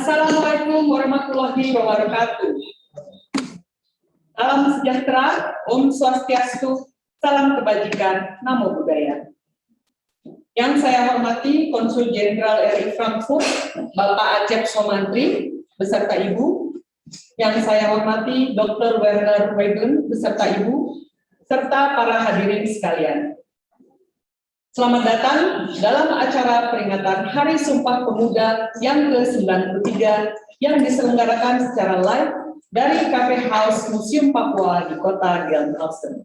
Assalamualaikum warahmatullahi wabarakatuh. Salam sejahtera, Om Swastiastu, salam kebajikan, Namo Buddhaya. Yang saya hormati Konsul Jenderal RI Frankfurt, Bapak Acep Somantri, beserta Ibu. Yang saya hormati Dr. Werner Weglen, beserta Ibu, serta para hadirin sekalian. Selamat datang dalam acara peringatan Hari Sumpah Pemuda yang ke-93 yang diselenggarakan secara live dari Cafe House Museum Papua di kota Gelnhausen.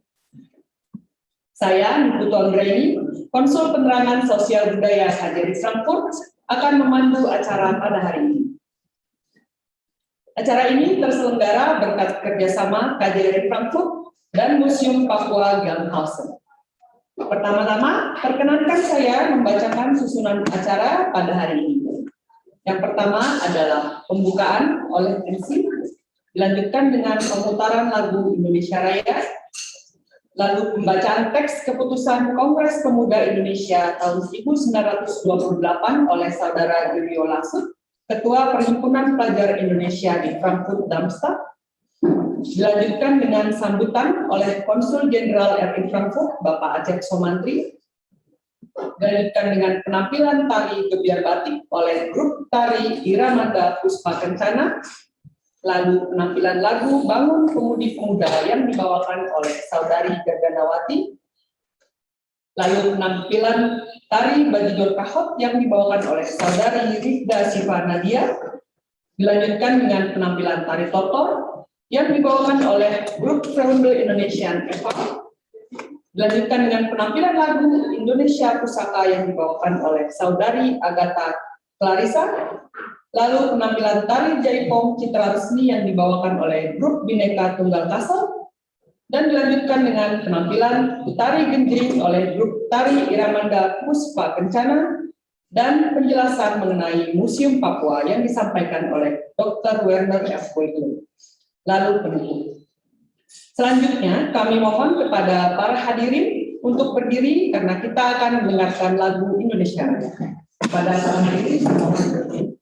Saya, Niputu Anggraini, Konsul Penerangan Sosial Budaya KJRI Frankfurt, akan memandu acara pada hari ini. Acara ini terselenggara berkat kerjasama KJRI Frankfurt dan Museum Papua Gelnhausen. Pertama-tama, perkenankan saya membacakan susunan acara pada hari ini. Yang pertama adalah pembukaan oleh MC, dilanjutkan dengan pemutaran lagu Indonesia Raya, lalu pembacaan teks keputusan Kongres Pemuda Indonesia tahun 1928 oleh Saudara Yuryo Lasut, Ketua Perhimpunan Pelajar Indonesia di Frankfurt Darmstadt, dilanjutkan dengan sambutan oleh Konsul Jenderal RI Frankfurt, Bapak Acep Somantri, dilanjutkan dengan penampilan tari gebiar batik oleh grup tari Iramanda Puspa Kencana, lalu penampilan lagu Bangun Pemudi Pemuda yang dibawakan oleh Saudari Gaganawati, lalu penampilan tari Bajidor Kahot yang dibawakan oleh Saudari Rifda Siva Nadia, dilanjutkan dengan penampilan tari Totor yang dibawakan oleh grup Freunde Indonesian Eva, dilanjutkan dengan penampilan lagu Indonesia Pusaka yang dibawakan oleh Saudari Agatha Clarissa, lalu penampilan tari Jaipong Citra Resmi yang dibawakan oleh grup Bhinneka Tunggal Kasar, dan dilanjutkan dengan penampilan tari genjring oleh grup tari Iramanda Puspa Kencana, dan penjelasan mengenai Museum Papua yang disampaikan oleh Dr. Werner F. Weglen. Lalu penutup. Selanjutnya, kami mohon kepada para hadirin untuk berdiri karena kita akan mendengarkan lagu Indonesia Raya. Pada saat ini, saya mohon berdiri.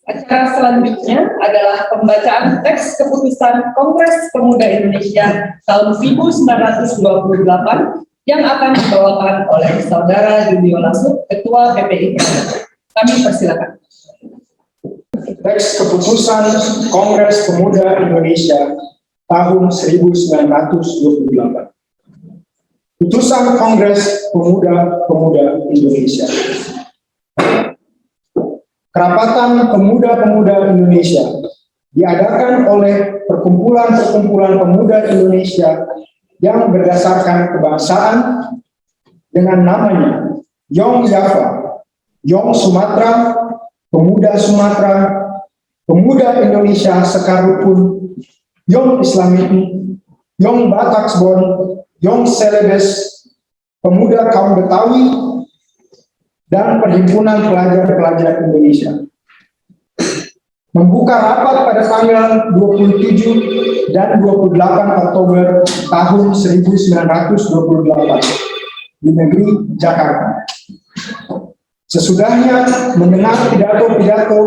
Acara selanjutnya adalah pembacaan teks keputusan Kongres Pemuda Indonesia tahun 1928 yang akan dibawakan oleh Saudara Yuryo Lasut, Ketua PPI. Kami persilakan. Teks keputusan Kongres Pemuda Indonesia tahun 1928. Putusan Kongres Pemuda Indonesia. Kerapatan Pemuda-Pemudi Indonesia diadakan oleh perkumpulan-perkumpulan pemuda Indonesia yang berdasarkan kebangsaan dengan namanya Young Java, Young Sumatera, Pemuda Sumatera, Pemuda Indonesia Sekarupun, Young Islamic, Young Bataksbon, Young Celebes, Pemuda Kaum Betawi, dan Perhimpunan Pelajar-Pelajar Indonesia. Membuka rapat pada tanggal 27 dan 28 Oktober tahun 1928 di negeri Jakarta. Sesudahnya mendengar pidato-pidato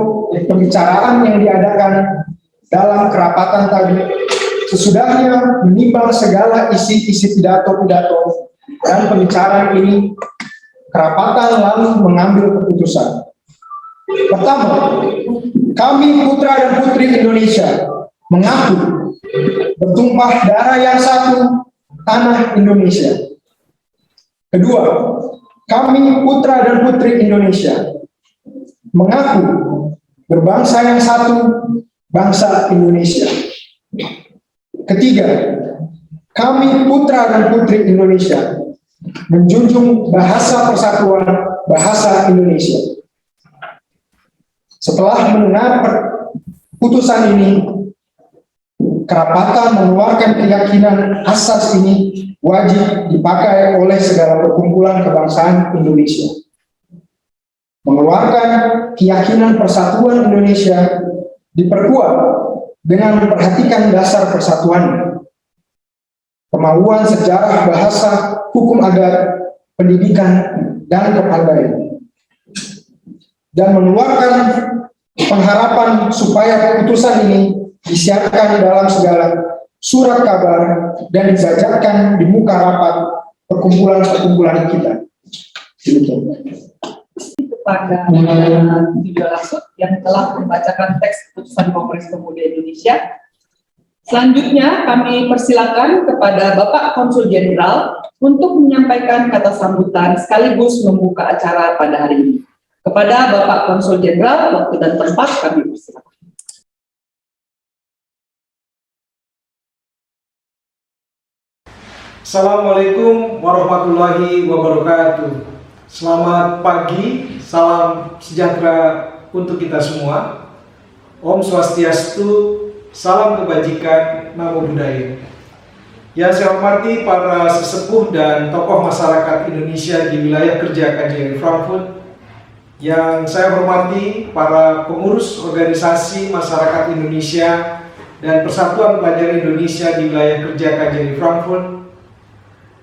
pembicaraan yang diadakan dalam kerapatan tadi, sesudahnya menimbang segala isi-isi pidato-pidato dan pembicaraan ini, kerapatan lalu mengambil keputusan. Pertama, kami putra dan putri Indonesia mengaku bertumpah darah yang satu, tanah Indonesia. Kedua, kami putra dan putri Indonesia mengaku berbangsa yang satu, bangsa Indonesia. Ketiga, kami putra dan putri Indonesia menjunjung bahasa persatuan, bahasa Indonesia. Setelah mendengar putusan ini, kerapatan mengeluarkan keyakinan asas ini wajib dipakai oleh segala perkumpulan kebangsaan Indonesia. Mengeluarkan keyakinan persatuan Indonesia diperkuat dengan memperhatikan dasar persatuan, kemauan sejarah, bahasa, hukum adat, pendidikan, dan kepandaian, dan mengeluarkan pengharapan supaya keputusan ini disiarkan dalam segala surat kabar dan dibacakan di muka rapat perkumpulan-perkumpulan kita. Kepada Video Lasut yang telah membacakan teks keputusan Kongres Pemuda Indonesia. Selanjutnya kami persilakan kepada Bapak Konsul Jenderal untuk menyampaikan kata sambutan sekaligus membuka acara pada hari ini. Kepada Bapak Konsul Jenderal, waktu dan tempat kami persilakan. Assalamualaikum warahmatullahi wabarakatuh. Selamat pagi, salam sejahtera untuk kita semua. Om Swastiastu, salam kebajikan, namo buddhaya. Yang saya hormati para sesepuh dan tokoh masyarakat Indonesia di wilayah kerja KJRI Frankfurt. Yang saya hormati para pengurus organisasi masyarakat Indonesia dan Persatuan Pelajar Indonesia di wilayah kerja KJRI Frankfurt.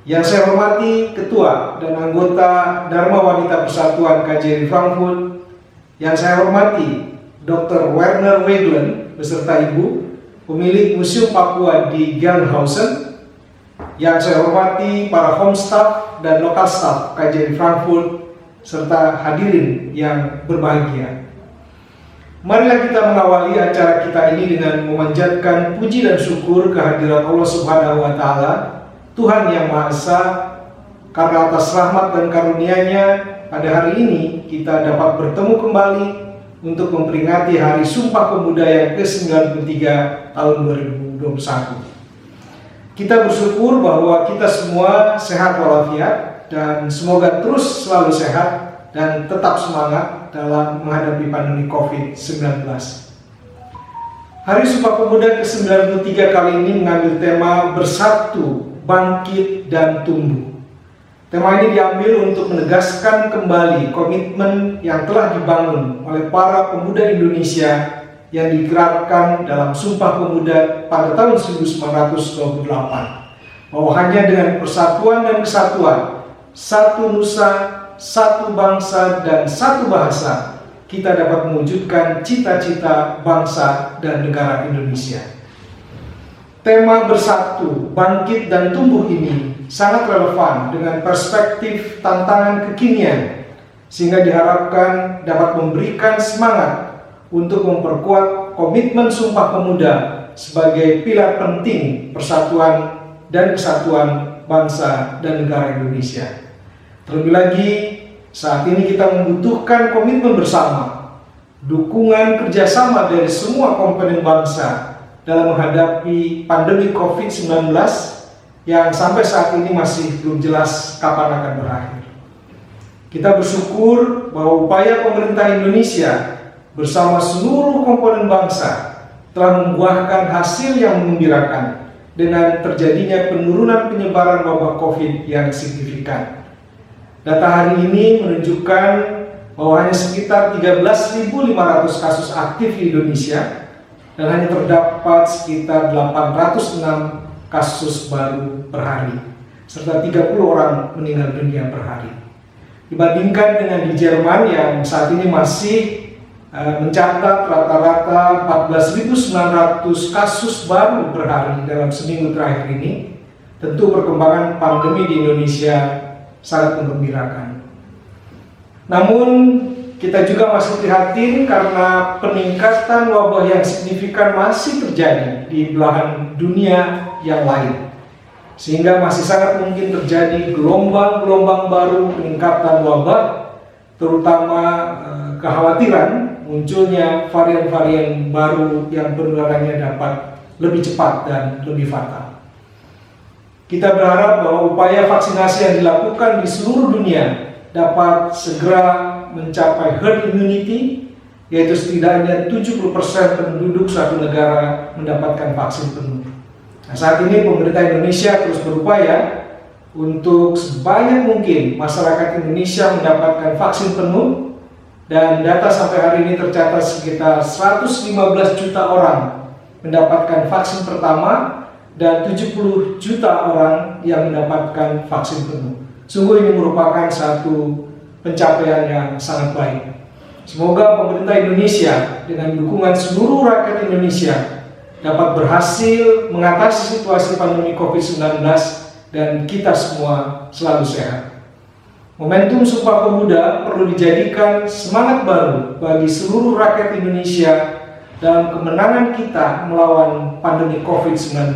Yang saya hormati Ketua dan anggota Dharma Wanita Persatuan KJRI Frankfurt. Yang saya hormati Dr. Werner Weglen beserta Ibu, pemilik Museum Papua di Gelnhausen. Yang saya hormati para home staff dan lokal staff KJRI Frankfurt serta hadirin yang berbahagia. Marilah kita mengawali acara kita ini dengan memanjatkan puji dan syukur kehadirat Allah Subhanahu wa Ta'ala, Tuhan Yang Maha Esa, karena atas rahmat dan karunia-Nya pada hari ini kita dapat bertemu kembali untuk memperingati Hari Sumpah Pemuda yang ke-93 tahun 2021. Kita bersyukur bahwa kita semua sehat walafiat dan semoga terus selalu sehat dan tetap semangat dalam menghadapi pandemi COVID-19. Hari Sumpah Pemuda ke-93 kali ini mengambil tema Bersatu, Bangkit, dan Tumbuh. Tema ini diambil untuk menegaskan kembali komitmen yang telah dibangun oleh para pemuda Indonesia yang digerakkan dalam Sumpah Pemuda pada tahun 1928, bahwa hanya dengan persatuan dan kesatuan, satu nusa, satu bangsa, dan satu bahasa, kita dapat mewujudkan cita-cita bangsa dan negara Indonesia. Tema Bersatu, Bangkit, dan Tumbuh ini sangat relevan dengan perspektif tantangan kekinian, sehingga diharapkan dapat memberikan semangat untuk memperkuat komitmen Sumpah Pemuda sebagai pilar penting persatuan dan kesatuan bangsa dan negara Indonesia. Terlebih lagi, saat ini kita membutuhkan komitmen bersama dukungan kerjasama dari semua komponen bangsa dalam menghadapi pandemi COVID-19 yang sampai saat ini masih belum jelas kapan akan berakhir. Kita bersyukur bahwa upaya pemerintah Indonesia bersama seluruh komponen bangsa telah membuahkan hasil yang menggembirakan dengan terjadinya penurunan penyebaran wabah COVID yang signifikan. Data hari ini menunjukkan bahwa hanya sekitar 13.500 kasus aktif di Indonesia dan hanya terdapat sekitar 806 kasus baru per hari, serta 30 orang meninggal dunia per hari. Dibandingkan dengan di Jerman yang saat ini masih mencatat rata-rata 14.900 kasus baru per hari dalam seminggu terakhir ini, tentu perkembangan pandemi di Indonesia sangat menggembirakan. Namun kita juga masih prihatin karena peningkatan wabah yang signifikan masih terjadi di belahan dunia yang lain, sehingga masih sangat mungkin terjadi gelombang-gelombang baru peningkatan wabah, terutama kekhawatiran munculnya varian-varian baru yang penularannya dapat lebih cepat dan lebih fatal. Kita berharap bahwa upaya vaksinasi yang dilakukan di seluruh dunia dapat segera mencapai herd immunity, yaitu setidaknya 70% penduduk suatu negara mendapatkan vaksin penuh. Nah, saat ini pemerintah Indonesia terus berupaya untuk sebanyak mungkin masyarakat Indonesia mendapatkan vaksin penuh, dan data sampai hari ini tercatat sekitar 115 juta orang mendapatkan vaksin pertama dan 70 juta orang yang mendapatkan vaksin penuh. Sungguh ini merupakan satu pencapaian yang sangat baik. Semoga pemerintah Indonesia dengan dukungan seluruh rakyat Indonesia dapat berhasil mengatasi situasi pandemi COVID-19 dan kita semua selalu sehat. Momentum Sumpah Pemuda perlu dijadikan semangat baru bagi seluruh rakyat Indonesia dalam kemenangan kita melawan pandemi COVID-19.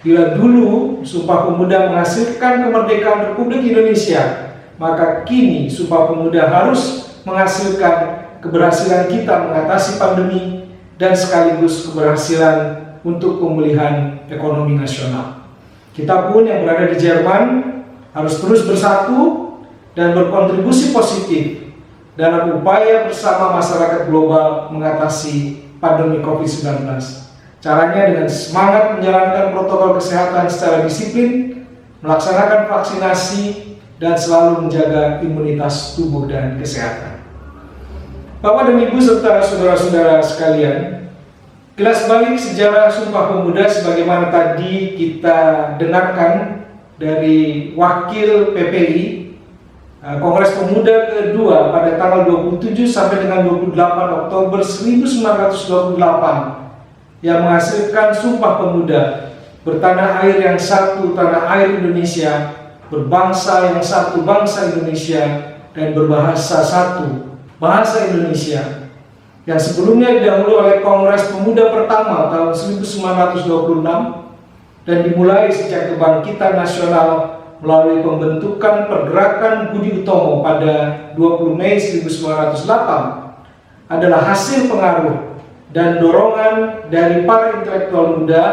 Bila dulu Sumpah Pemuda menghasilkan kemerdekaan Republik Indonesia, maka kini Sumpah Pemuda harus menghasilkan keberhasilan kita mengatasi pandemi dan sekaligus keberhasilan untuk pemulihan ekonomi nasional. Kita pun yang berada di Jerman harus terus bersatu dan berkontribusi positif dalam upaya bersama masyarakat global mengatasi pandemi COVID-19. Caranya dengan semangat menjalankan protokol kesehatan secara disiplin, melaksanakan vaksinasi, dan selalu menjaga imunitas tubuh dan kesehatan. Bapak dan Ibu serta saudara-saudara sekalian, kilas balik sejarah Sumpah Pemuda sebagaimana tadi kita dengarkan dari Wakil PPI, Kongres Pemuda kedua pada tanggal 27 sampai dengan 28 Oktober 1928 yang menghasilkan Sumpah Pemuda, bertanah air yang satu, tanah air Indonesia, berbangsa yang satu, bangsa Indonesia, dan berbahasa satu, bahasa Indonesia, yang sebelumnya didahului oleh Kongres Pemuda pertama tahun 1926 dan dimulai sejak kebangkitan nasional melalui pembentukan Pergerakan Budi Utomo pada 20 Mei 1908 adalah hasil pengaruh dan dorongan dari para intelektual muda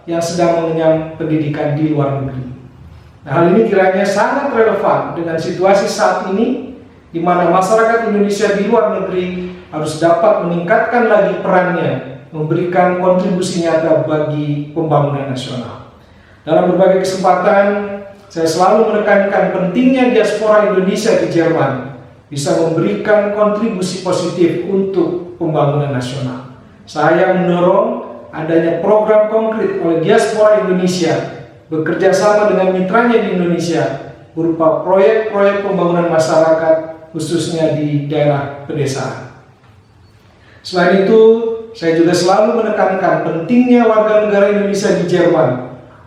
yang sedang mengenyam pendidikan di luar negeri. Nah, hal ini kiranya sangat relevan dengan situasi saat ini, di mana masyarakat Indonesia di luar negeri harus dapat meningkatkan lagi perannya, memberikan kontribusi nyata bagi pembangunan nasional. Dalam berbagai kesempatan, saya selalu menekankan pentingnya diaspora Indonesia di Jerman bisa memberikan kontribusi positif untuk pembangunan nasional. Saya mendorong adanya program konkret oleh diaspora Indonesia bekerja sama dengan mitranya di Indonesia berupa proyek-proyek pembangunan masyarakat khususnya di daerah pedesaan. Selain itu, saya juga selalu menekankan pentingnya warga negara Indonesia di Jerman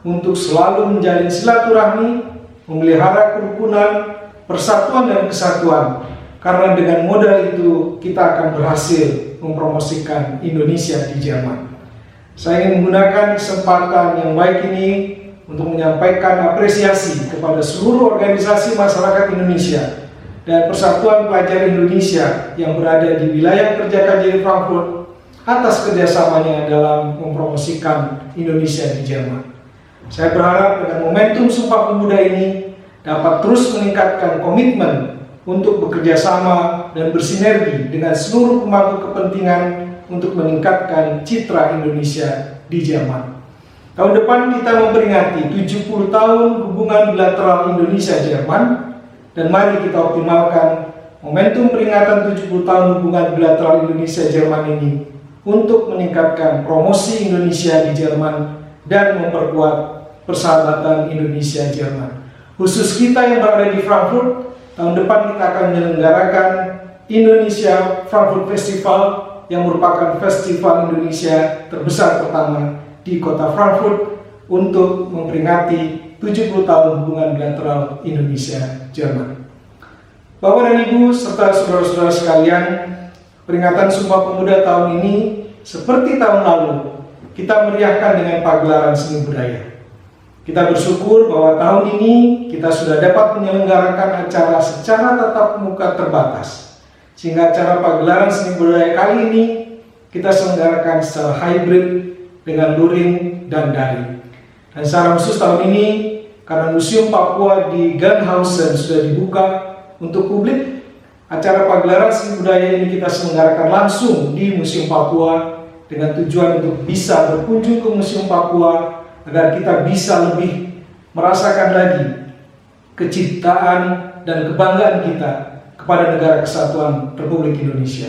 untuk selalu menjalin silaturahmi, memelihara kerukunan, persatuan dan kesatuan, karena dengan modal itu kita akan berhasil mempromosikan Indonesia di Jerman. Saya ingin menggunakan kesempatan yang baik ini untuk menyampaikan apresiasi kepada seluruh organisasi masyarakat Indonesia dan Persatuan Pelajar Indonesia yang berada di wilayah kerja KJRI Frankfurt atas kerjasamanya dalam mempromosikan Indonesia di Jerman. Saya berharap dengan momentum Sumpah Pemuda ini dapat terus meningkatkan komitmen untuk bekerja sama dan bersinergi dengan seluruh pemangku kepentingan untuk meningkatkan citra Indonesia di Jerman. Tahun depan kita memperingati 70 tahun hubungan bilateral Indonesia-Jerman, dan mari kita optimalkan momentum peringatan 70 tahun hubungan bilateral Indonesia-Jerman ini untuk meningkatkan promosi Indonesia di Jerman dan memperkuat persahabatan Indonesia-Jerman. Khusus kita yang berada di Frankfurt, tahun depan kita akan menyelenggarakan Indonesia Frankfurt Festival yang merupakan festival Indonesia terbesar pertama di kota Frankfurt untuk memperingati 70 tahun hubungan bilateral Indonesia-Jerman. Bapak dan Ibu serta saudara-saudara sekalian, peringatan Sumpah Pemuda tahun ini seperti tahun lalu kita meriahkan dengan pagelaran seni budaya. Kita bersyukur bahwa tahun ini kita sudah dapat menyelenggarakan acara secara tatap muka terbatas, sehingga acara pagelaran seni budaya kali ini kita selenggarakan secara hybrid dengan luring dan daring. Dan secara khusus tahun ini, karena Museum Papua di Ganhausen sudah dibuka untuk publik, acara pagelaran seni budaya ini kita selenggarakan langsung di Museum Papua dengan tujuan untuk bisa berkunjung ke Museum Papua agar kita bisa lebih merasakan lagi keciptaan dan kebanggaan kita kepada Negara Kesatuan Republik Indonesia.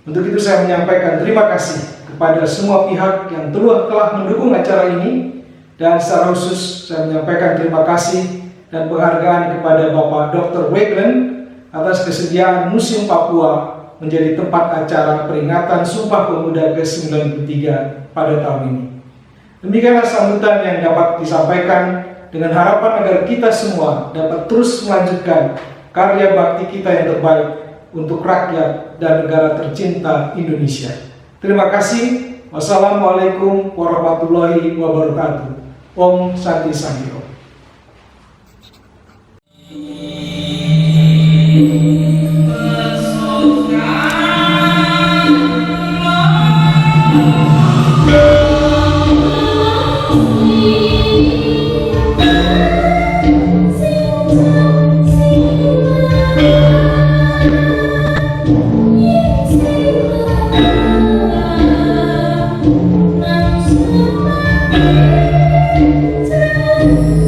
Untuk itu saya menyampaikan terima kasih kepada semua pihak yang telah mendukung acara ini, dan secara khusus saya menyampaikan terima kasih dan penghargaan kepada Bapak Dr. Wegland atas kesediaan Museum Papua menjadi tempat acara peringatan Sumpah Pemuda ke-93 pada tahun ini. Demikianlah sambutan yang dapat disampaikan dengan harapan agar kita semua dapat terus melanjutkan karya bakti kita yang terbaik untuk rakyat dan negara tercinta Indonesia. Terima kasih. Wassalamualaikum warahmatullahi wabarakatuh. Om Santi Sanghiro. Thank you.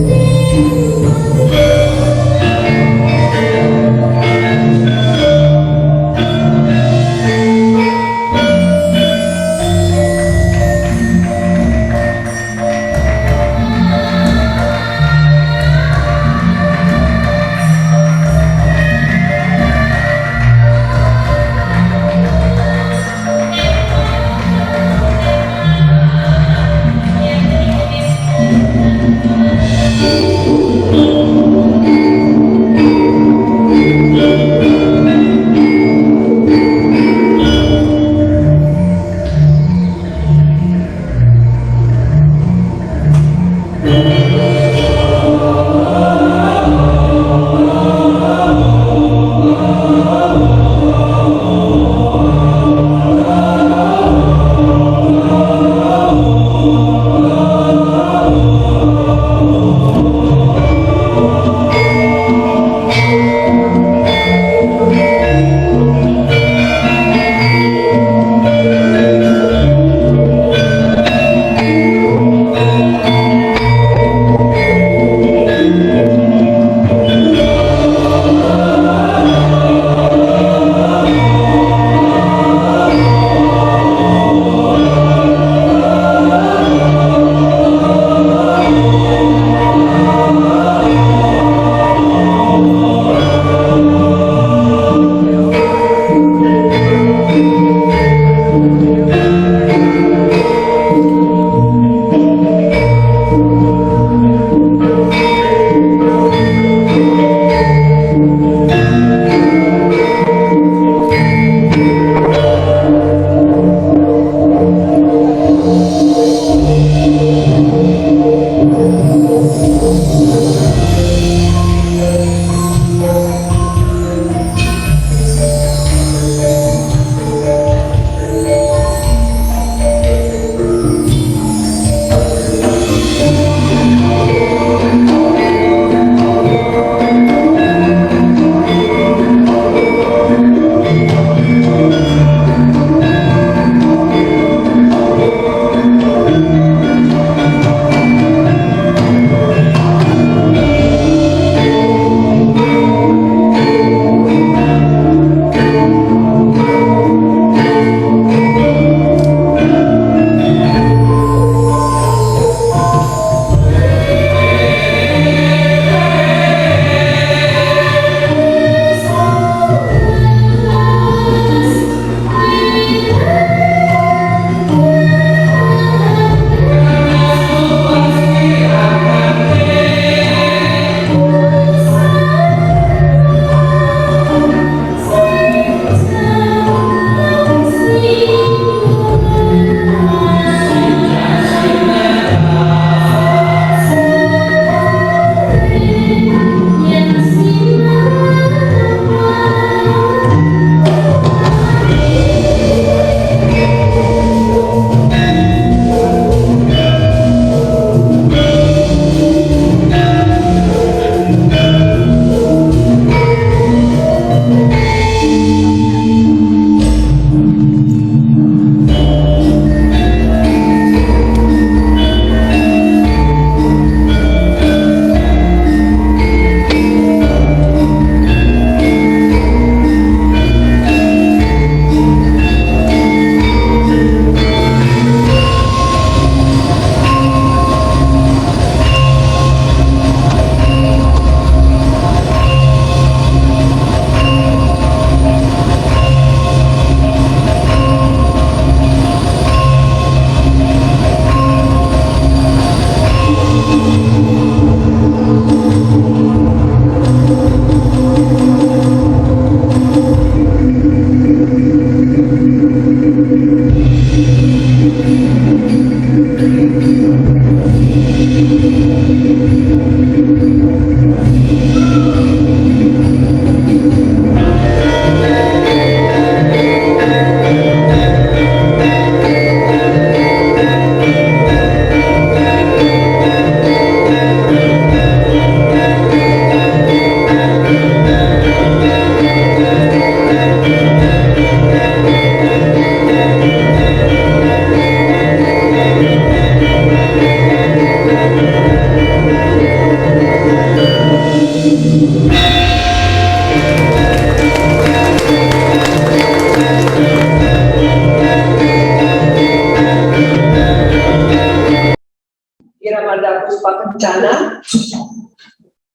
Iramada Puspa Kencana.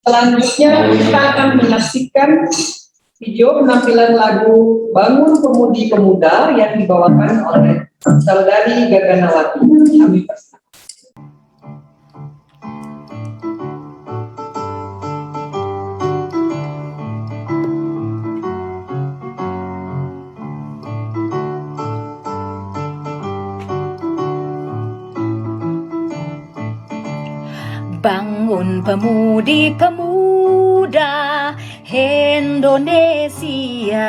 Selanjutnya kita akan menyaksikan video penampilan lagu Bangun Pemudi Pemuda yang dibawakan oleh Saudari Gaganawati. Kami persilakan. Bangun pemudi-pemuda Indonesia,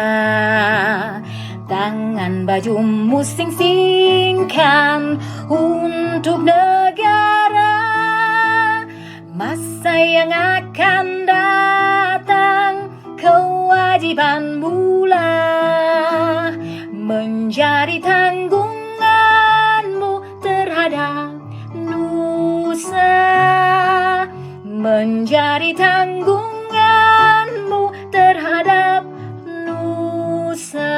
tangan bajumu sing-singkan untuk negara. Masa yang akan datang, kewajibanmu lah menjadi tanggunganmu terhadap nusa, menjadi tanggunganmu terhadap nusa.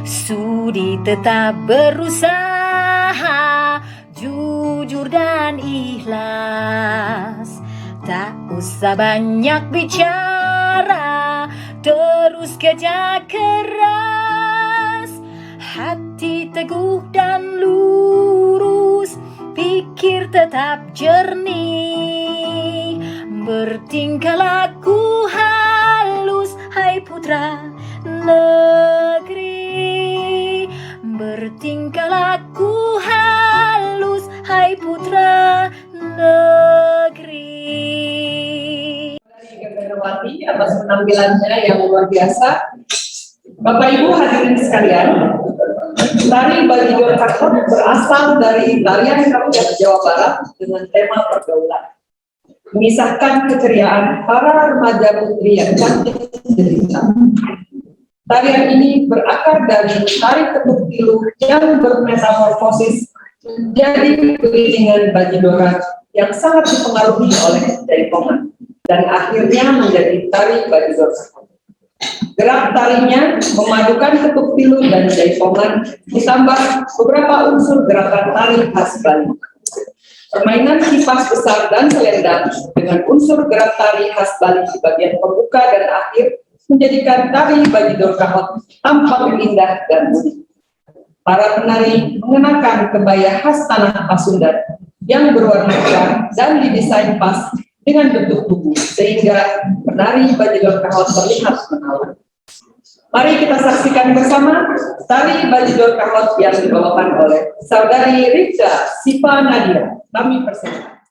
Sudi tetap berusaha, jujur dan ikhlas. Tak usah banyak bicara, terus kerja keras. Hati teguh dan lurus, pikir tetap jernih. Bertingkah laku halus, hai putra negeri. Bertingkah laku halus, hai putra negeri. Dari Gaganawati atas penampilannya yang luar biasa. Bapak Ibu hadirin sekalian, tari Bajidor Kahot berasal dari tarian rakyat Jawa Barat dengan tema pergaulan, mengisahkan keceriaan para remaja putri yang cantik cerita. Tarian ini berakar dari tari ketuk tilu yang bermetamorfosis menjadi kelilingan Bajidora yang sangat dipengaruhi oleh jaipongan dan akhirnya menjadi tari Bajidor Kahot. Gerak tarinya memadukan ketuk tilu dan jaipongan ditambah beberapa unsur gerakan tari khas Bali. Permainan kipas besar dan selendang dengan unsur gerak tari khas Bali di bagian pembuka dan akhir menjadikan tari Bajidor Kahot tampak indah dan unik. Para penari mengenakan kebaya khas tanah Pasundan yang berwarna cerah dan didesain pas dengan bentuk tubuh sehingga penari Bajidor Kahot terlihat menawan. Mari kita saksikan bersama tari Bajidor Kahot yang dibawakan oleh Saudari Rifda Sipa Nadia. Kami persilakan.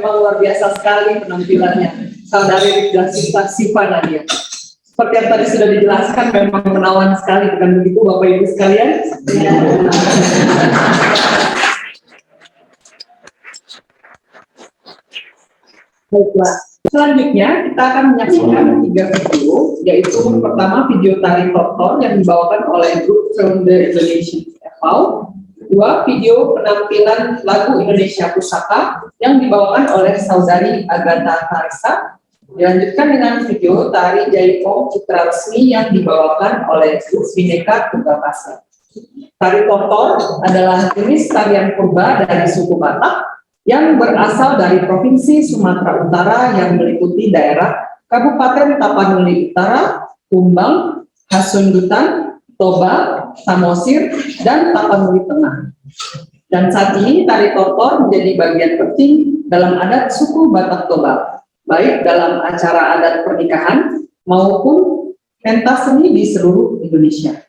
Luar biasa sekali penampilannya saudari dan Siva Nadia. Seperti yang tadi sudah dijelaskan, memang menawan sekali, bukan begitu Bapak Ibu sekalian? Ya. Baiklah, selanjutnya kita akan menyaksikan 3 video, yaitu pertama video tari tortor yang dibawakan oleh grup Ronde Indonesia FAU. 2 video penampilan lagu Indonesia Pusaka yang dibawakan oleh saudari Agatha Tarisa. Dilanjutkan dengan video tari Jaipong Citra Resmi yang dibawakan oleh grup Bhinneka Tunggal Ika. Tari tortor adalah jenis tarian purba dari suku Batak yang berasal dari Provinsi Sumatera Utara yang meliputi daerah Kabupaten Tapanuli Utara, Tumbang, Hasundutan, Toba, Samosir, dan Tapanuli Tengah. Dan saat ini tari tortor menjadi bagian penting dalam adat suku Batak Toba, baik dalam acara adat pernikahan maupun pentas seni di seluruh Indonesia.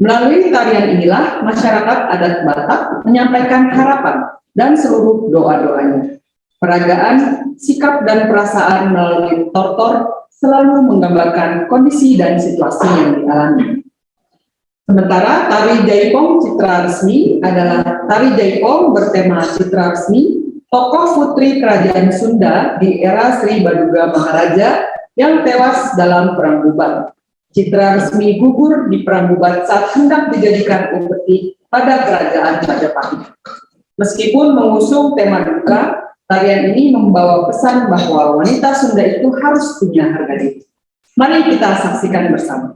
Melalui tarian inilah masyarakat adat Batak menyampaikan harapan dan seluruh doa-doanya. Peragaan, sikap, dan perasaan melalui tortor selalu menggambarkan kondisi dan situasi yang dialami. Sementara tari Jaipong Citra Resmi adalah tari Jaipong bertema Citra Resmi, tokoh putri kerajaan Sunda di era Sri Baduga Maharaja yang tewas dalam Perang Bubat. Citra Resmi gugur di Perang Bubat saat hendak dijadikan upeti pada kerajaan Majapahit. Meskipun mengusung tema duka, tarian ini membawa pesan bahwa wanita Sunda itu harus punya harga diri. Mari kita saksikan bersama.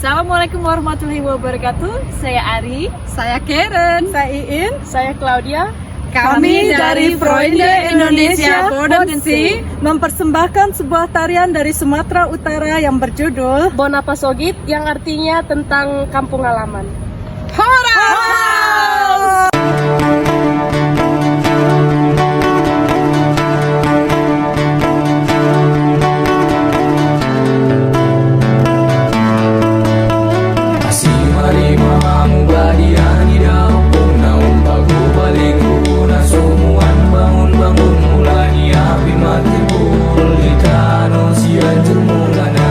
Assalamualaikum warahmatullahi wabarakatuh. Saya Ari, saya Karen, saya Iin, saya Claudia. Kami dari Freunde Indonesia Bodensee mempersembahkan sebuah tarian dari Sumatera Utara yang berjudul Bonapa Sogit, yang artinya tentang kampung halaman. Hora! Termulana,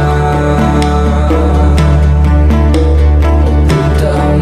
oh,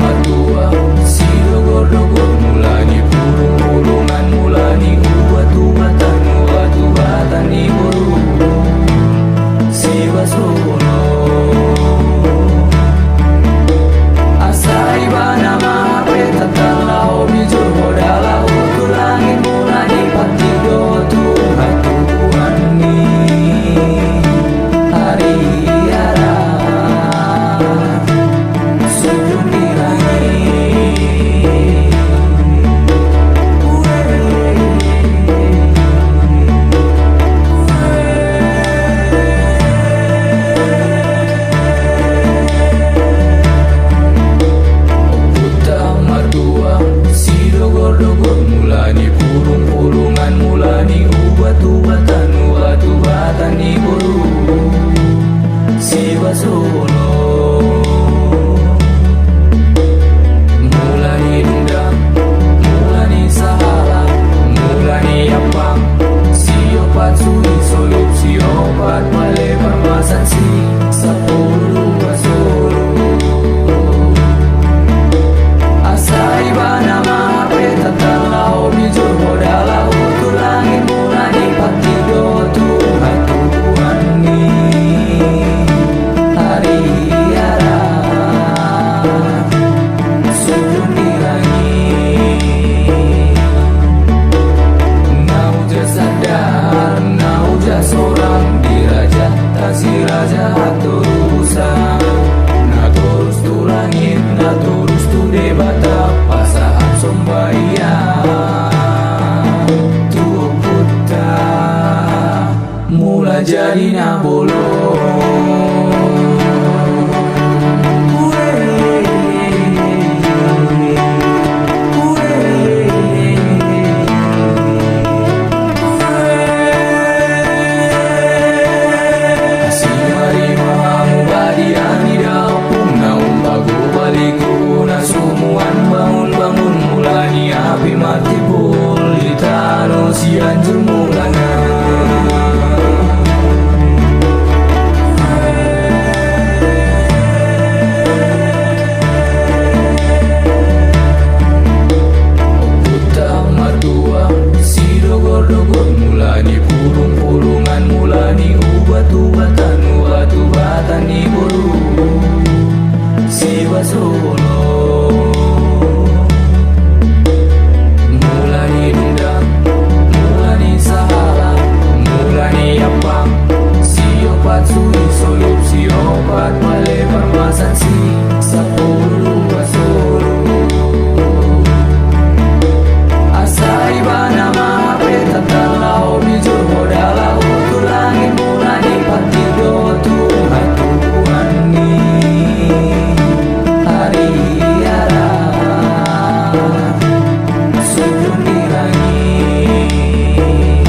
tani bolu siwa solo mulai dendam mulai salah mulai apa siopat suri solup siopat male permasan si sapulu basoro asai bana mahape tatalau bijur modalau tulangin mulai pati do Tuhan Tuhan ni hari ara sujud di langit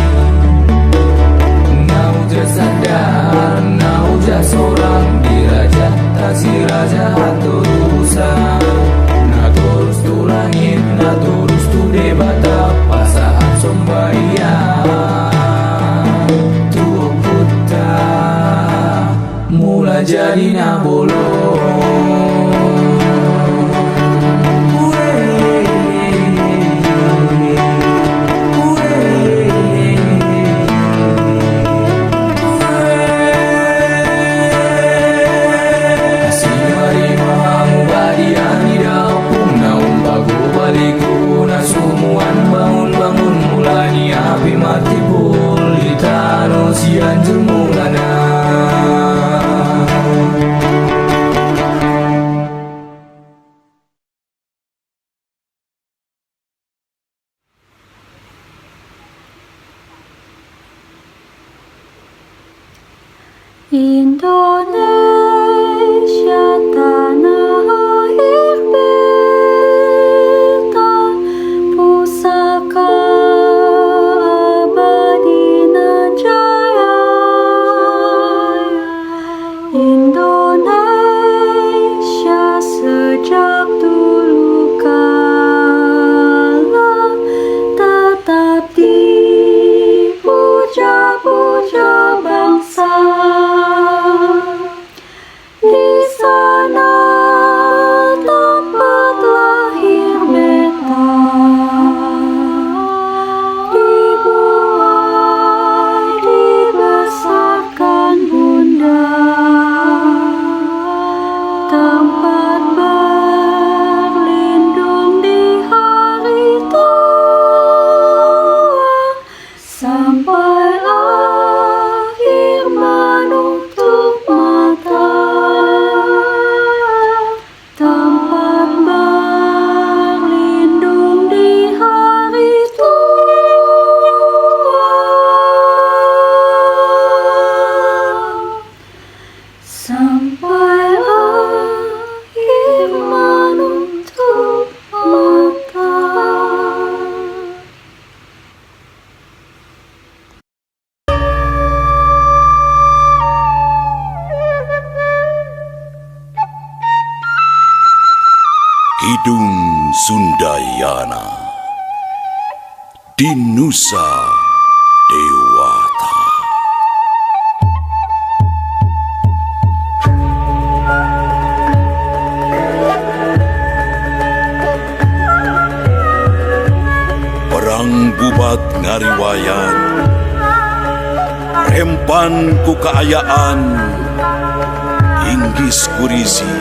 nauja sadar nauja seorang diraja tasi raja aturusan na terus tu langit na terus tu debata pasahan sombaya tu puta mula jadi nabolo bangun mulai api mati boleh tano sianjur mulana Indonesia tanah air beta pusaka abadi nan jaya. Indonesia sejak dulu kala tetap dipuja-puja bangsa. Di sana tempat lahir beta, dibuai dibesarkan bunda, tempat berlindung di hari tua sampai akhir menutup mata. Tempat berlindung di hari tua sampai akhir menutup mata. Kidung Sundayana di Nusa Dewata. Perang bubat ngariwayan, rempan ku keayaan, inggis kurisi,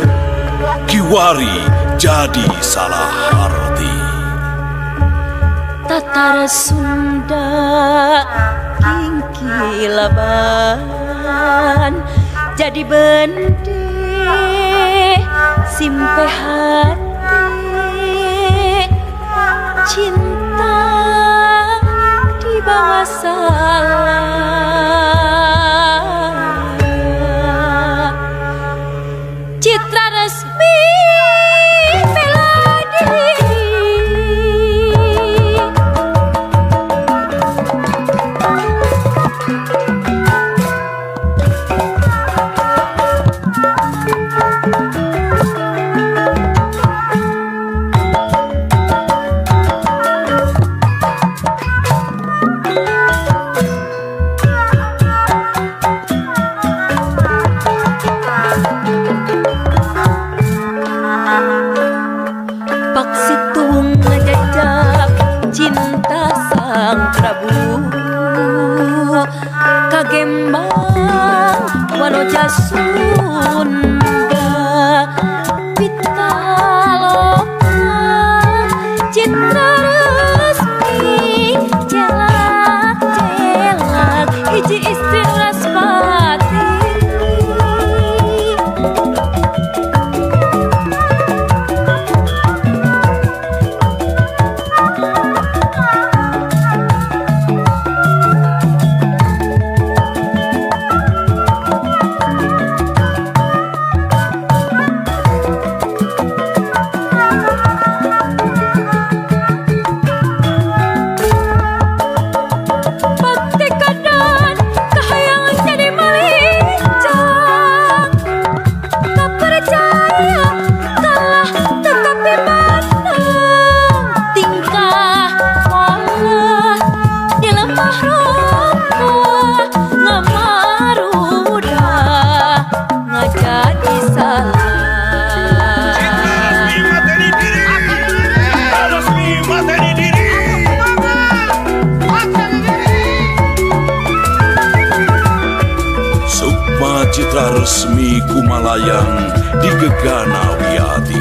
kiwari jadi salah arti. Tatar Sunda kingkilaban jadi bende simpe hati cinta di bawah salah citra resmi Loja Sunda Pitaloka Citra resmi Jelak-jelak hiji istri Raspati. Citra resmi Kumalayang di Gegana Wiyati,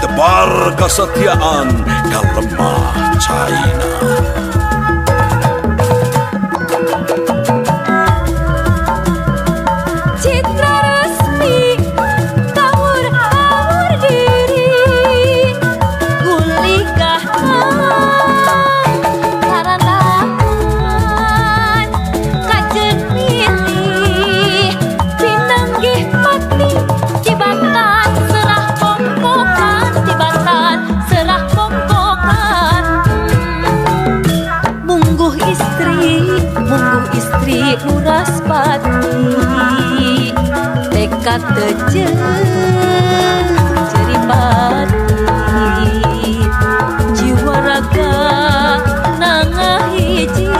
tebar kesetiaan kalemah China. Citra resmi tawur-awur diri guligah karandangan kajen milih pinanggih pati Tibatan serah pongkokan Tibatan serah pongkokan mungguh istri Nuraspati tekad tejeng jeripati jiwa raga nangahiji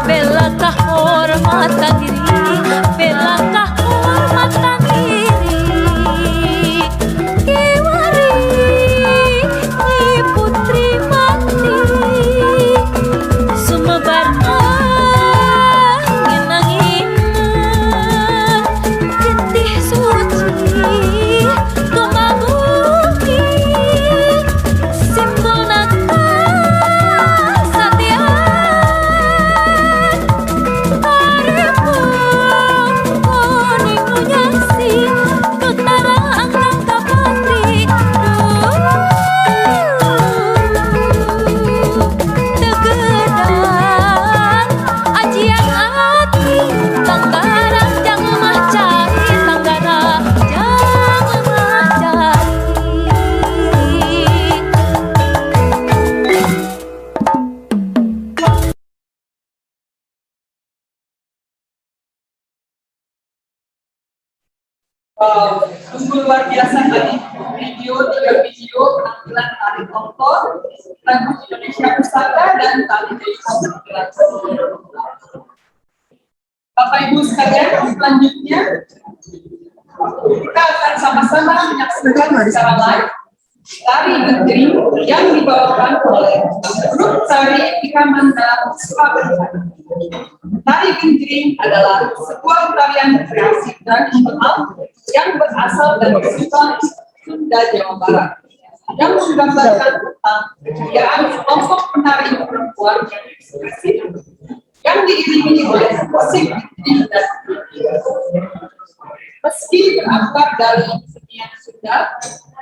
bela kahormatan diri bela kahormatan diri kiwari ni putri mati sumebar angin-anginan getih suci tumabukti simbol kesatian paripun kuning nyasi tutarang rangka patri tegedan ajian hati tanggarang jangan mah cari tanggara jangan mah cari. Sungguh luar biasa tadi tiga video penampilan tari tongkol, lagu Indonesia Pusaka dan tari desa bergerak. Bapak Ibu sekalian, selanjutnya kita akan sama-sama menyaksikan secara live tari Genjring yang dibawakan oleh grup tari Ikamanda Surabaya. Tari Genjring adalah sebuah tarian kreasi tradisional yang berasal dari Sunda, Jawa Barat, yang menggambarkan tentang kejayaan kelompok penari perempuan yang ekspresif yang diiringi oleh musik Genjring dan meski berakar dari kesenian Sunda,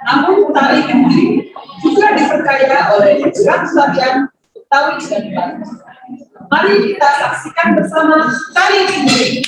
namun tari Genjring juga diperkaya oleh gerak tarian Betawi dan Bali. Mari kita saksikan bersama tari Genjring.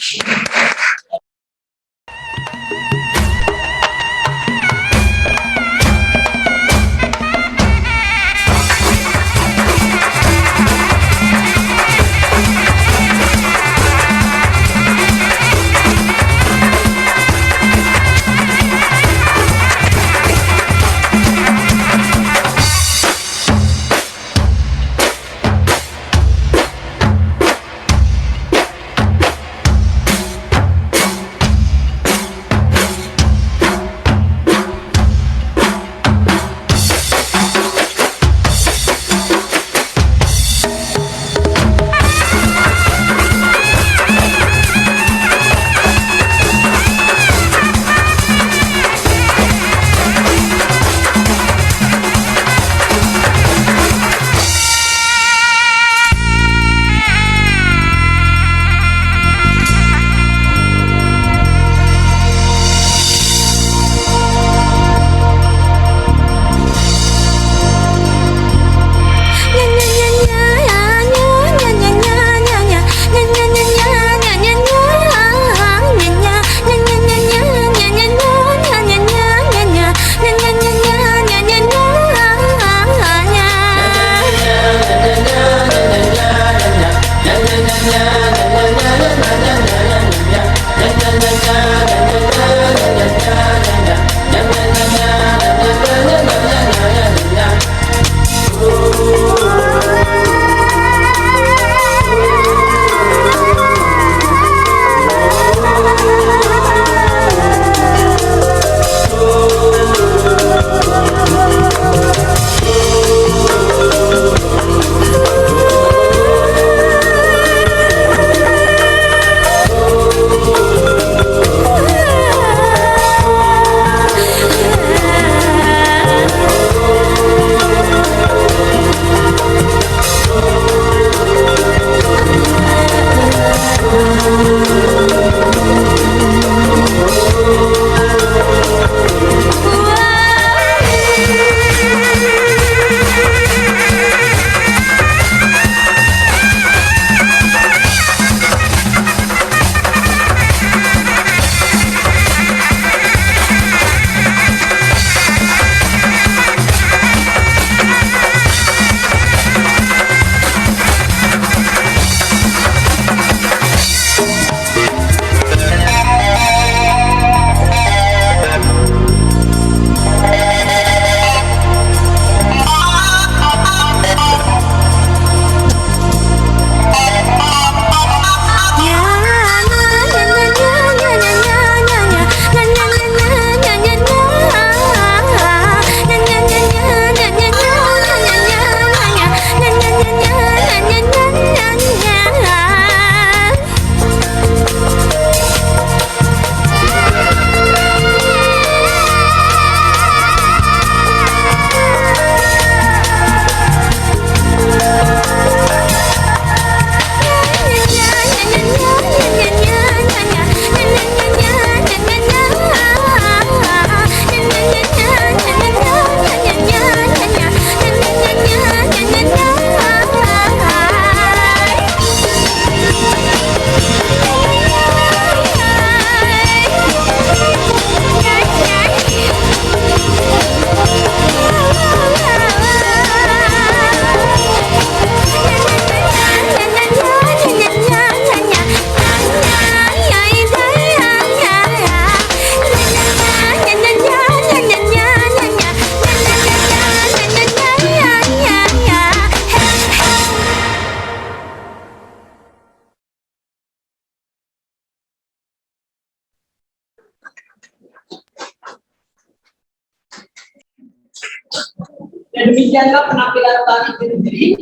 Demikianlah penampilan tari diri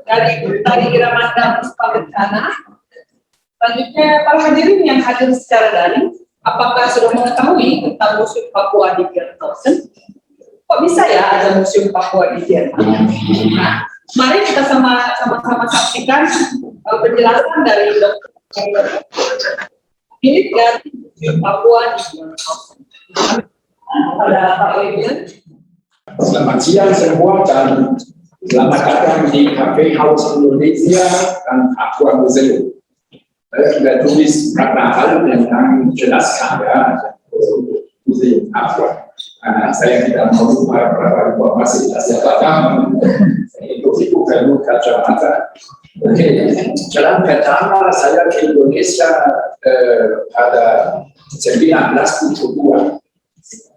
dari Tari Irama Puspa Bencana. Selanjutnya, para hadirin yang hadir secara daring, apakah sudah mengetahui tentang Museum Papua di Gerthausen? Kok bisa ya ada Museum Papua di Jerman? Nah, mari kita sama-sama saksikan penjelasan dari Dr. Philip dari Museum Papua di Gerthausen. Pada Pak William. Selamat siang semua dan selamat datang di Cafe House Indonesia dan Papua Museum. Saya sudah tulis beberapa hal tentang jelaskan ya Museum Papua. Saya tidak mau lupa beberapa informasi saya datang. Itu perlu kacamata. Oke, jalan pertama saya ke Indonesia pada 1972.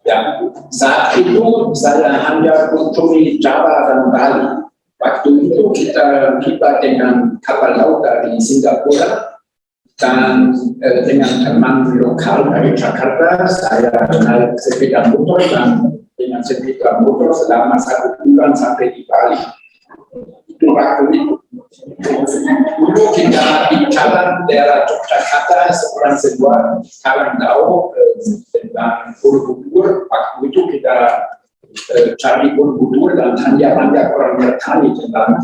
Ya, saat itu saya hanya kunjungi Java dan Bali. Waktu itu kita tiba dengan kapal laut dari Singapura dan dengan teman lokal dari Jakarta saya naik sepeda motor dan dengan sepeda motor selama 1 bulan sampai di Bali. Itu waktu itu. Dulu kita di jalan daerah Yogyakarta seorang sekarang tahu tentang Borobudur. Waktu itu kita cari Borobudur dan tanya orang bertani tentang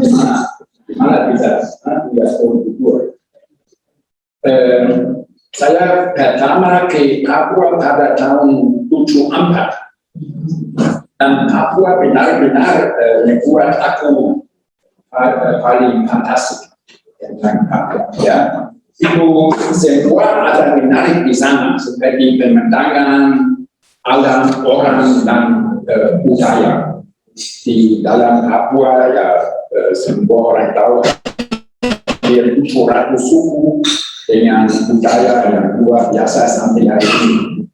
mana bisa Borobudur. Saya pertama ke Papua pada tahun 74 dan Papua benar-benar membuat aku paling fantastik tentang Papua. Ya, itu semua ada menarik di sana seperti pemandangan, alam, orang dan budaya di dalam Papua. Ya, semua orang tahu hampir 700 suku dengan budaya yang luar biasa sampai hari ini.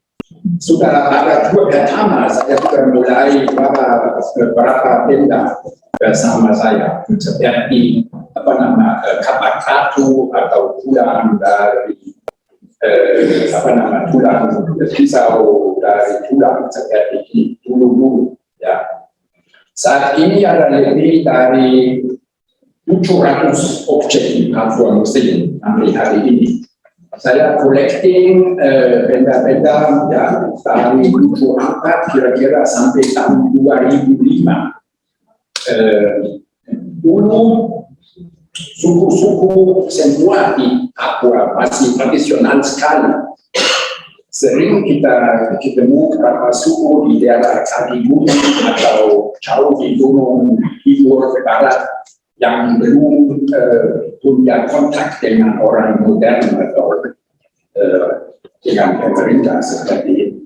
Sudah ada 2 pertama saya sudah mulai beberapa tenda bersama saya seperti kapak batu atau tulang dari tulang pisau dari tulang seperti ini dulu ya. Saat ini ada lebih dari 700 objek di Papua Museum sampai hari ini. Saya collecting benda-benda ya dari 74 kira-kira sampai tahun 2005. Dulu suku-suku semua di Papua masih tradisional sekali. Sering kita ketemu beberapa suku di daerah kaki gunung atau jauh di gunung timur barat yang belum punya kontak dengan orang modern atau dengan pemerintah seperti itu.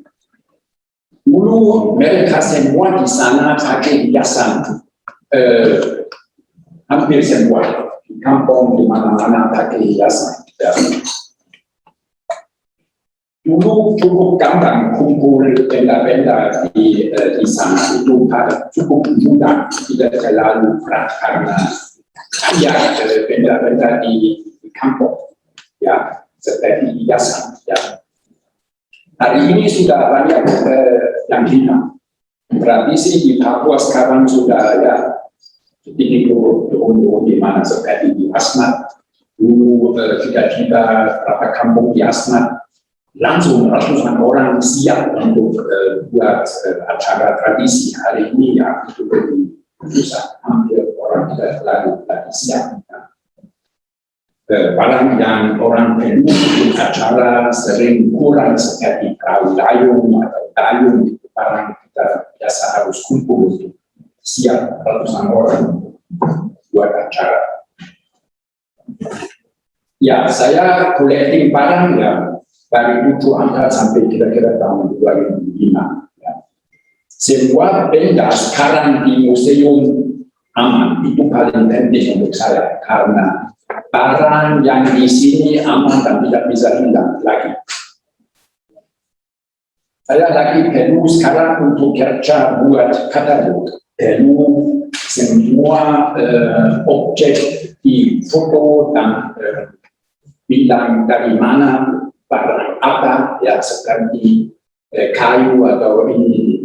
Dulu mereka semua di sana pakai hiasan, hampir semua di kampung di mana-mana pakai hiasan. Dulu cukup gampang kumpul benda-benda di sana, itu cukup mudah, tidak terlalu berat karena hanya benda-benda di kampung, ya seperti hiasan. Ya. Hari ini sudah banyak yang hilang. Tradisi di Papua sekarang sudah ya turun di mana seperti di Asmat. Dulu tiba-tiba berapa kampung di Asmat. Langsung ratusan orang siap untuk buat acara tradisi. Hari ini ya itu lebih susah, hampir orang tidak terlalu siap. Barang yang orang perlu untuk acara sering kurang seperti perahu dayung atau dayung, itu barang kita biasa harus kumpul untuk siap ratusan orang buat acara. Ya, saya collecting barang ya dari 74 sampai kira-kira tahun 2005. Ya. Semua benda sekarang di museum aman, itu paling penting untuk saya karena barang yang di sini aman dan tidak bisa hilang lagi. Saya lagi perlu sekarang untuk kerja buat katalog, perlu semua objek di foto dan bilang dari mana barang apa ya seperti kayu atau ini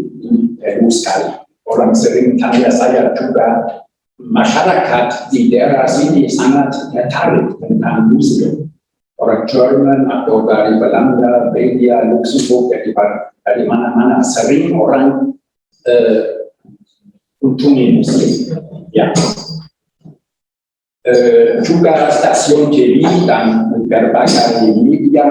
perlu sekali orang sering tanya saya juga, masyarakat di daerah sini sangat tertarik tentang museum. Orang Jerman atau dari Belanda, Belgia, Luxembourg, dari mana-mana sering orang kunjungi museum. Ya. Juga stasiun TV dan berbagai media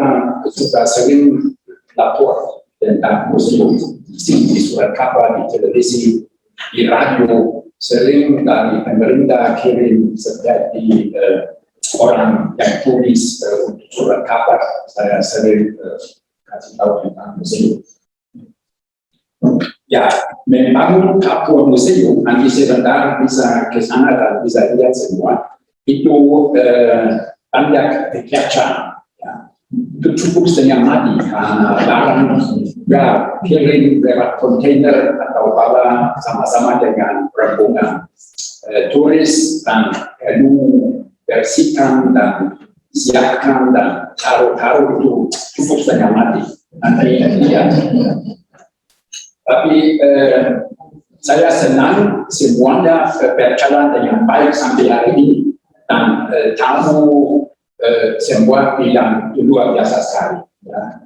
juga sering lapor tentang museum di surat kabar, di televisi, di radio, sering dari pemerintah kirim seperti orang yang tulis surat kabar, saya sering kasih tahu tentang museum. Ya, membangun kapur museum, nanti sebentar bisa ke sana dan bisa lihat semua. Itu banyak pekerjaan, ya. Itu cukup setengah mati karena barang ya kirim lewat kontainer atau bawa sama-sama dengan rombongan turis dan perlu bersihkan dan siapkan dan taruh itu cukup setengah mati. Nanti lihat. Tapi saya senang semuanya berjalan dengan baik sampai hari ini. Dan tamu semua bilang luar biasa sekali. Ya.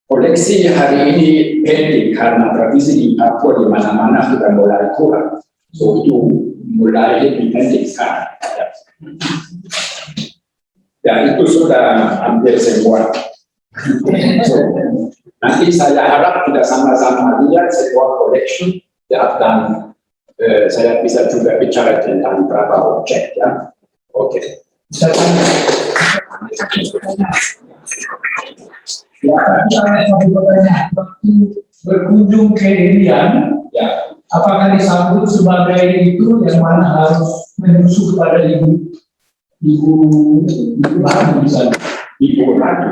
Koleksi hari ini pendek karena tradisi di Papua di mana-mana sudah mulai kurang. So itu mulai lebih pendek sekarang. Ya itu sudah hampir semua. So, nanti saya harap kita sama-sama lihat sebuah collection ya, dan saya bisa juga bicara tentang beberapa objek, ya. Oke. Berkunjung ke Irian, ya, apakah disambut sebagai itu yang mana harus menyusup pada ibu ratu misalnya? Ibu ratu.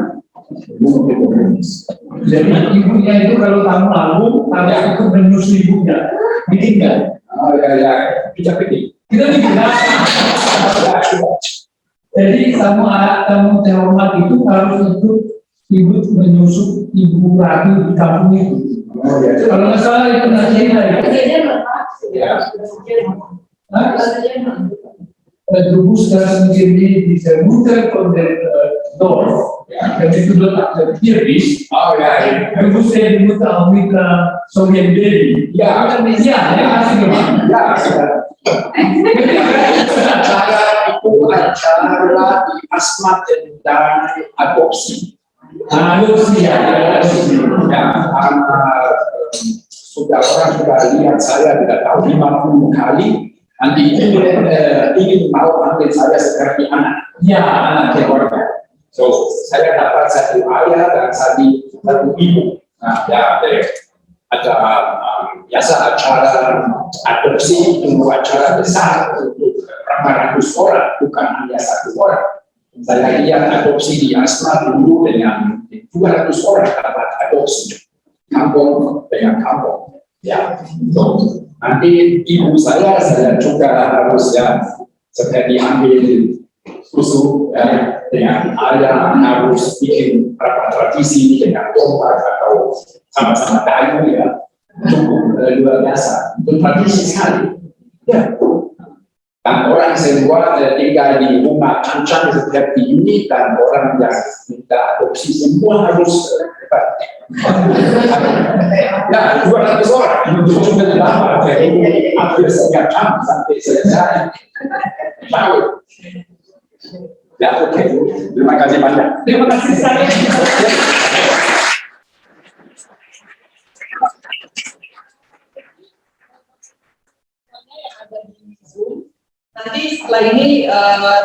Jadi ibunya itu kalau tamu lalu ada ikut menyusu ibunya, meninggal. Oh ya, kita pilih. Kita dibilang, jadi tamu terhormat itu harus ikut menyusup ibu ratu di kampung itu. Oh ya. Kalau nggak salah itu nasinya Ya. Du musst das irgendwie diese Mutter von der Dorf, damit du dort akzeptiert bist. Oh ya. Du musst ja die Mutter auch mit so wie ein Baby. Ya, Hast du gemacht. ya. Acara itu acara di Asmat tentang adopsi. Adopsi ya. Ya, karena orang sudah lihat saya tidak tahu 50 kali. Nanti ingin mau ambil saya seperti anak, ya anak keluarga. So saya dapat satu ayah dan satu ibu. Nah, ya ada biasa acara adopsi itu acara besar untuk berapa ratus orang, bukan hanya satu orang. Saya lihat adopsi di Asmat dulu dengan 200 orang dapat adopsi, kampung dengan kampung. Ya, so, nanti ibu saya juga harus ya seperti ambil susu ya, dengan ayah harus bikin beberapa tradisi dengan domba atau sama-sama kayu ya, cukup luar biasa. Itu tradisi sekali. Ya. Dan orang semua tinggal di rumah cancang seperti ini dan orang yang minta adopsi semua harus ya 200 orang itu sudah lama, jadi hampir setiap jam sampai selesai. Tahu? Ya oke, terima kasih banyak. Terima kasih saya. Nanti setelah ini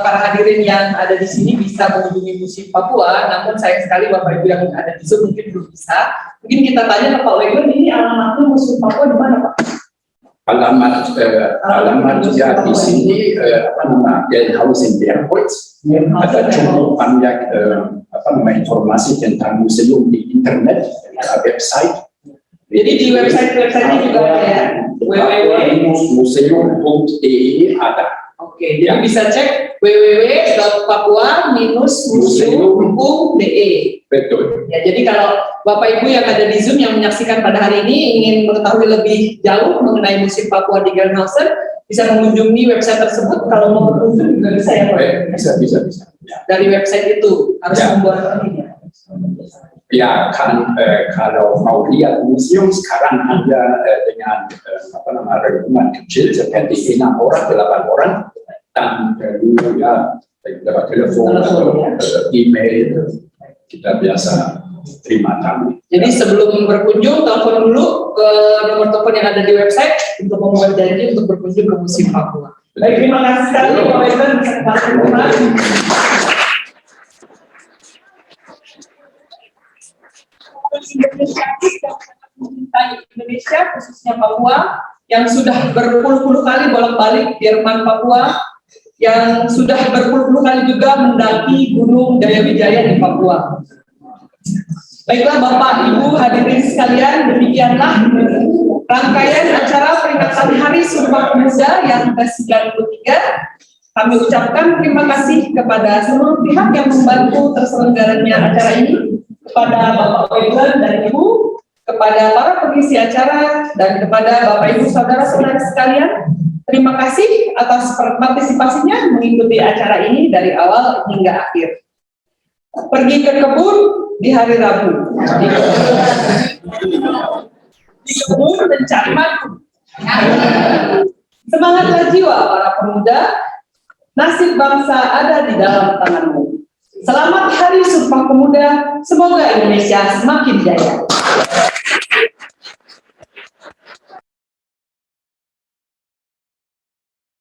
para hadirin yang ada di sini bisa mengunjungi Museum Papua, namun sayang sekali Bapak Ibu yang ada di Zoom mungkin belum bisa. Mungkin kita tanya ke Pak Wegon, ini alamatnya Museum Papua di mana, Pak? Alamatnya di sini apa namanya Housing Airport. Ada cukup banyak informasi tentang museum di internet, website. Jadi di website-nya juga ada ya? www.museum.de ada. Oke, jadi bisa cek www.papua-museum.de. Betul. Ya, jadi kalau Bapak Ibu yang ada di Zoom yang menyaksikan pada hari ini ingin mengetahui lebih jauh mengenai Museum Papua di Gelnhausen, bisa mengunjungi website tersebut. Kalau mau berkunjung juga bisa ya Pak? Bisa. Ya. Dari website itu harus membuat ini. Ya, kan kalau mau lihat museum sekarang ada dengan rekungan kecil seperti 6 orang, 8 orang, dan dulu ya lewat telepon atau email kita biasa terima tamu. Jadi sebelum berkunjung, telepon dulu ke nomor telepon yang ada di website untuk membuat janji untuk berkunjung ke Museum Papua. Baik, terima kasih sekali Pak Weber kesempatan. Indonesia khususnya Papua yang sudah berpuluh-puluh kali bolak-balik di Jerman Papua, yang sudah berpuluh-puluh kali juga mendaki Gunung Jayawijaya di Papua. Baiklah Bapak Ibu hadirin sekalian, demikianlah rangkaian acara peringatan Hari Sumpah Pemuda yang ke-93. Kami ucapkan terima kasih kepada seluruh pihak yang membantu terselenggaranya acara ini, kepada Bapak Weber dan Ibu, kepada para pengisi acara, dan kepada Bapak Ibu saudara-saudara sekalian. Terima kasih atas partisipasinya mengikuti acara ini dari awal hingga akhir. Pergi ke kebun di hari Rabu. Di kebun mencari madu. Semangatlah jiwa para pemuda, nasib bangsa ada di dalam tanganmu. Selamat Hari Sumpah Pemuda, semoga Indonesia semakin jaya.